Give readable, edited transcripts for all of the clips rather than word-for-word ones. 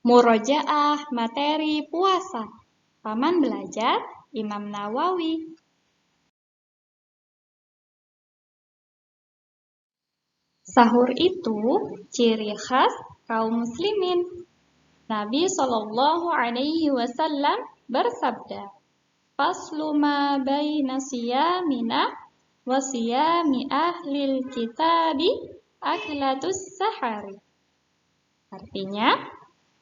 Murojaah materi puasa. Paman belajar Imam Nawawi. Sahur itu ciri khas kaum muslimin. Nabi Shallallahu Alaihi Wasallam bersabda, "Faslu ma baina siyamina wa siyami ahlil kitabi aklatus sahari." Artinya,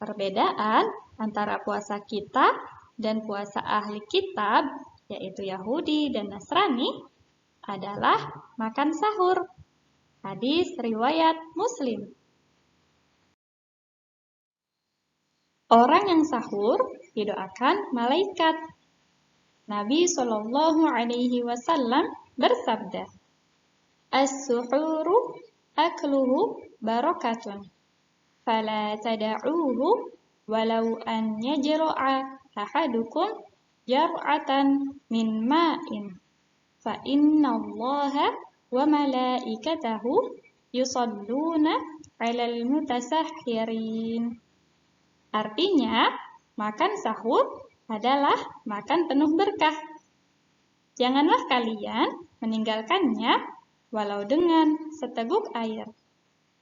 perbedaan antara puasa kita dan puasa ahli kitab, yaitu Yahudi dan Nasrani, adalah makan sahur. Hadis riwayat Muslim. Orang yang sahur didoakan malaikat. Nabi Shallallahu Alaihi Wasallam bersabda, "As-suhuru akluhu barakatun, fala tada'uhu walau an yajra'a ahadukum jar'atan min ma'in, fa innallaha wa malaikatahu yusalluna 'alal mutasahhirin." Artinya, makan sahur adalah makan penuh berkah. Janganlah kalian meninggalkannya walau dengan seteguk air,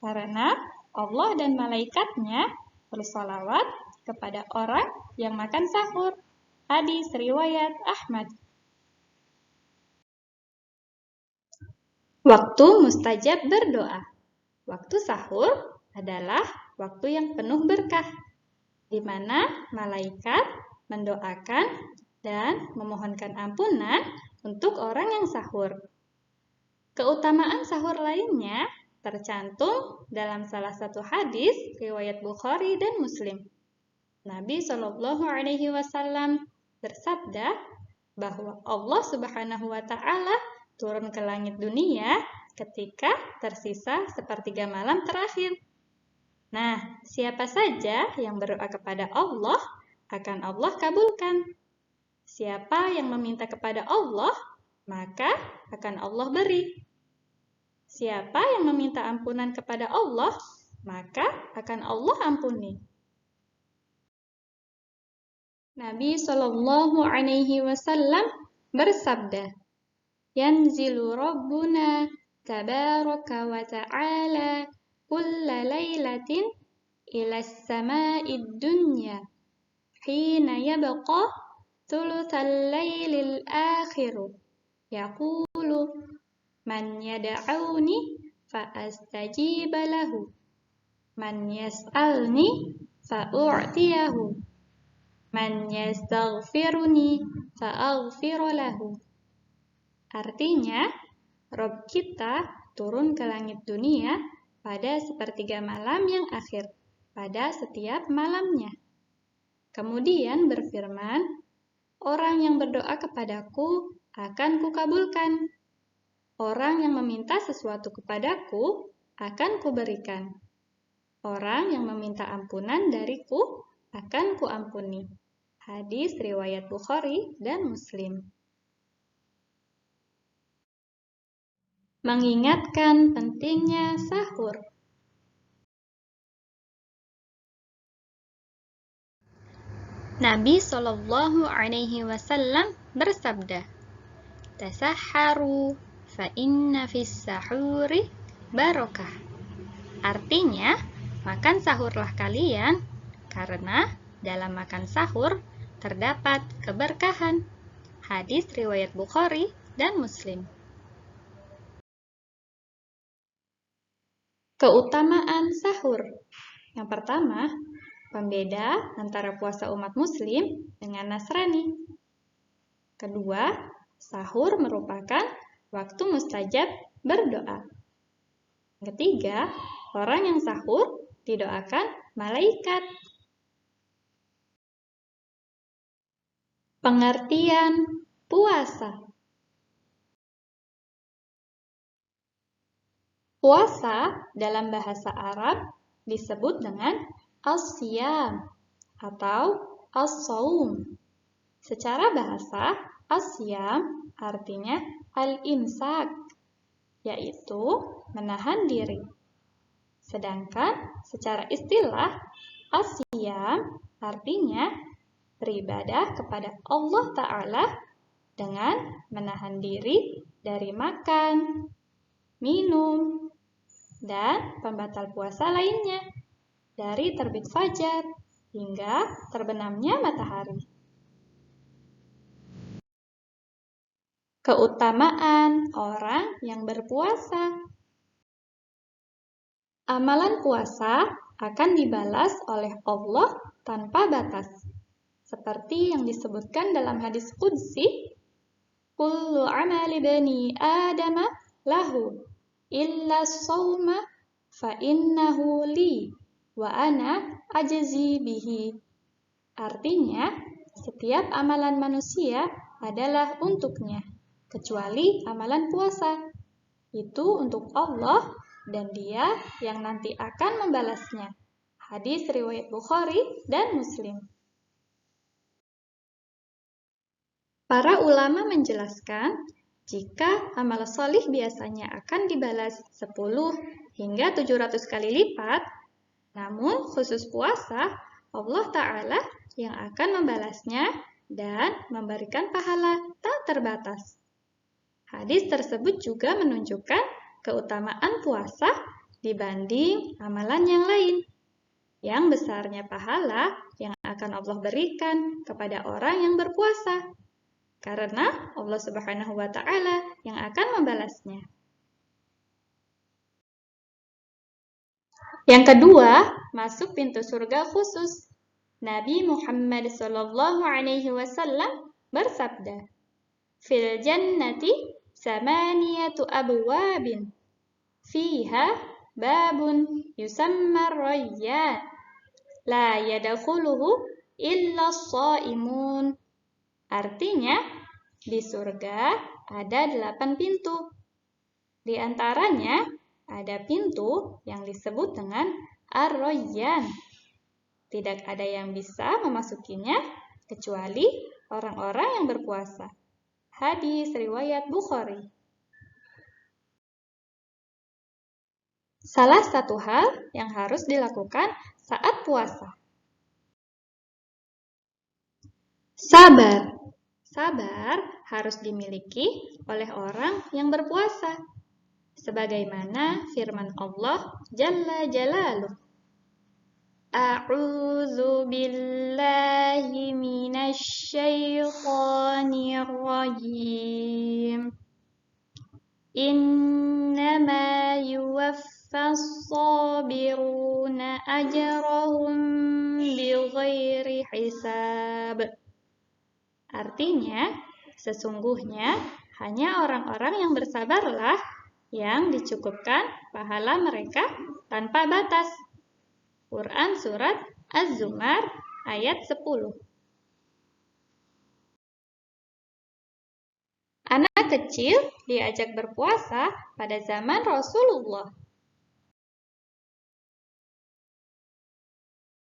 karena Allah dan malaikatnya bersolawat kepada orang yang makan sahur. Hadis riwayat Ahmad. Waktu mustajab berdoa. Waktu sahur adalah waktu yang penuh berkah, di mana malaikat mendoakan dan memohonkan ampunan untuk orang yang sahur. Keutamaan sahur lainnya tercantum dalam salah satu hadis riwayat Bukhari dan Muslim. Nabi Shallallahu Alaihi Wasallam bersabda bahwa Allah Subhanahu Wa Taala turun ke langit dunia ketika tersisa sepertiga malam terakhir. Nah, siapa saja yang berdoa kepada Allah, akan Allah kabulkan. Siapa yang meminta kepada Allah, maka akan Allah beri. Siapa yang meminta ampunan kepada Allah, maka akan Allah ampuni. Nabi Shallallahu Alaihi Wasallam bersabda, "Yanzilu Rabbuna tabaraka wa ta'ala kulla laylatin ila as-sama'id dunya hina yabqa thulutsal laylil akhir yaqulu man yad'uni fa astajiba lahu man yas'alni fa u'tiyahu man yastaghfiruni fa aghfir lahu." Artinya, Rabb kita turun ke langit dunia pada sepertiga malam yang akhir, pada setiap malamnya. Kemudian berfirman, "Orang yang berdoa kepadaku akan kukabulkan. Orang yang meminta sesuatu kepadaku akan kuberikan. Orang yang meminta ampunan dariku akan kuampuni." Hadis riwayat Bukhari dan Muslim. Mengingatkan pentingnya sahur. Nabi Shallallahu Alaihi Wasallam bersabda, "Tasahharu fa inna fis sahuri barokah." Artinya, makan sahurlah kalian, karena dalam makan sahur terdapat keberkahan. Hadis riwayat Bukhari dan Muslim. Keutamaan sahur. Yang pertama, pembeda antara puasa umat muslim dengan Nasrani. Kedua, sahur merupakan waktu mustajab berdoa. Ketiga, orang yang sahur didoakan malaikat. Pengertian puasa. Puasa dalam bahasa Arab disebut dengan as-siyam atau as-saum. Secara bahasa, as-siyam artinya al-imsak, yaitu menahan diri. Sedangkan secara istilah, As-siyam artinya beribadah kepada Allah Ta'ala dengan menahan diri dari makan, minum, dan pembatal puasa lainnya dari terbit fajar hingga terbenamnya matahari. Keutamaan orang yang berpuasa. Amalan puasa akan dibalas oleh Allah tanpa batas. Seperti yang disebutkan dalam hadis qudsi, kullu amali bani adama lahu illa sawma fa innahu li wa ana ajzi bihi. Artinya, setiap amalan manusia adalah untuknya, kecuali amalan puasa. Itu untuk Allah dan Dia yang nanti akan membalasnya. Hadis riwayat Bukhari dan Muslim. Para ulama menjelaskan, jika amal solih biasanya akan dibalas 10 hingga 700 kali lipat, namun khusus puasa, Allah Ta'ala yang akan membalasnya dan memberikan pahala tak terbatas. Hadis tersebut juga menunjukkan keutamaan puasa dibanding amalan yang lain. Yang besarnya pahala yang akan Allah berikan kepada orang yang berpuasa. Karena Allah Subhanahu wa Ta'ala yang akan membalasnya. Yang kedua, masuk pintu surga khusus. Nabi Muhammad SAW bersabda, "Fil jannati samaniyatu abwabin, fiha babun yusamma rayyan, la yadkhuluhu illa as-shaimun." Artinya, di surga ada 8 pintu. Di antaranya ada pintu yang disebut dengan Ar-Rayyan. Tidak ada yang bisa memasukinya kecuali orang-orang yang berpuasa. Hadis riwayat Bukhari. Salah satu hal yang harus dilakukan saat puasa. Sabar. Sabar harus dimiliki oleh orang yang berpuasa. Sebagaimana firman Allah Jalla Jalaluh. A'udzu billahi minasy syaithanir rajim. Innama yuwaffas sabiruna ajrahum bighairi hisab. Artinya, sesungguhnya hanya orang-orang yang bersabarlah yang dicukupkan pahala mereka tanpa batas. Quran Surat Az-Zumar ayat 10. Anak kecil diajak berpuasa pada zaman Rasulullah.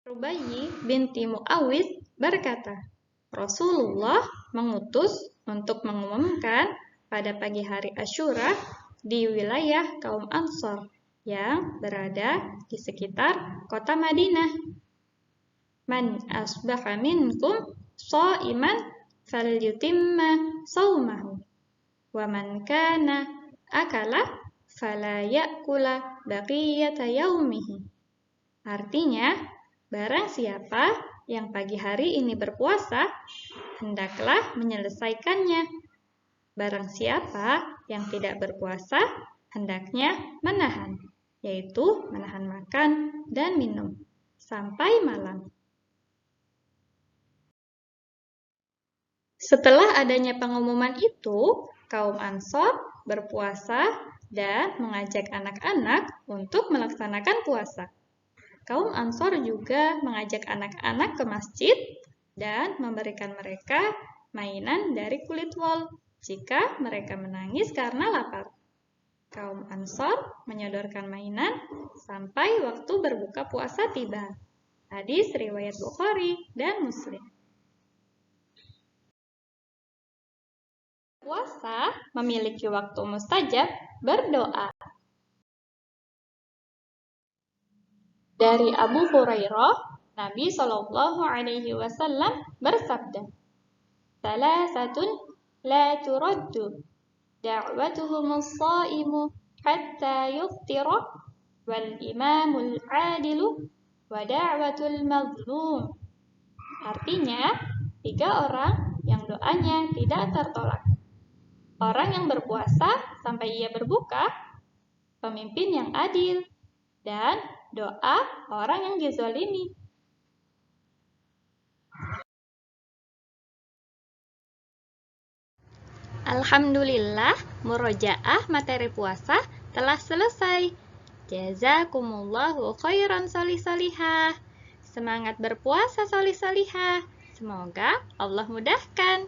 Rubayyi binti Mu'awiz berkata, Rasulullah mengutus untuk mengumumkan pada pagi hari Asyura di wilayah kaum Ansor yang berada di sekitar kota Madinah. Man asbaha minkum sha'iman falyutimma shaumahu wa man kana akala fala ya'kula baqiyata yaumihi. Artinya, barang siapa yang pagi hari ini berpuasa, hendaklah menyelesaikannya. Barang siapa yang tidak berpuasa, hendaknya menahan, yaitu menahan makan dan minum, sampai malam. Setelah adanya pengumuman itu, kaum Ansor berpuasa dan mengajak anak-anak untuk melaksanakan puasa. Kaum Ansor juga mengajak anak-anak ke masjid dan memberikan mereka mainan dari kulit wol jika mereka menangis karena lapar. Kaum Ansor menyodorkan mainan sampai waktu berbuka puasa tiba. Hadis riwayat Bukhari dan Muslim. Puasa memiliki waktu mustajab berdoa. Dari Abu Hurairah Nabi Shallallahu Alaihi Wasallam bersabda, "Salasatun la turaddu da'watuhumus shaimu hatta yuftira wal imamul adilu wa da'watul mazlum." Artinya, 3 orang yang doanya tidak tertolak. Orang yang berpuasa sampai ia berbuka, pemimpin yang adil, dan doa orang yang dizalimi. Alhamdulillah, murojaah materi puasa telah selesai. Jazakumullahu khairan solih-solihah. Semangat berpuasa solih-solihah. Semoga Allah mudahkan.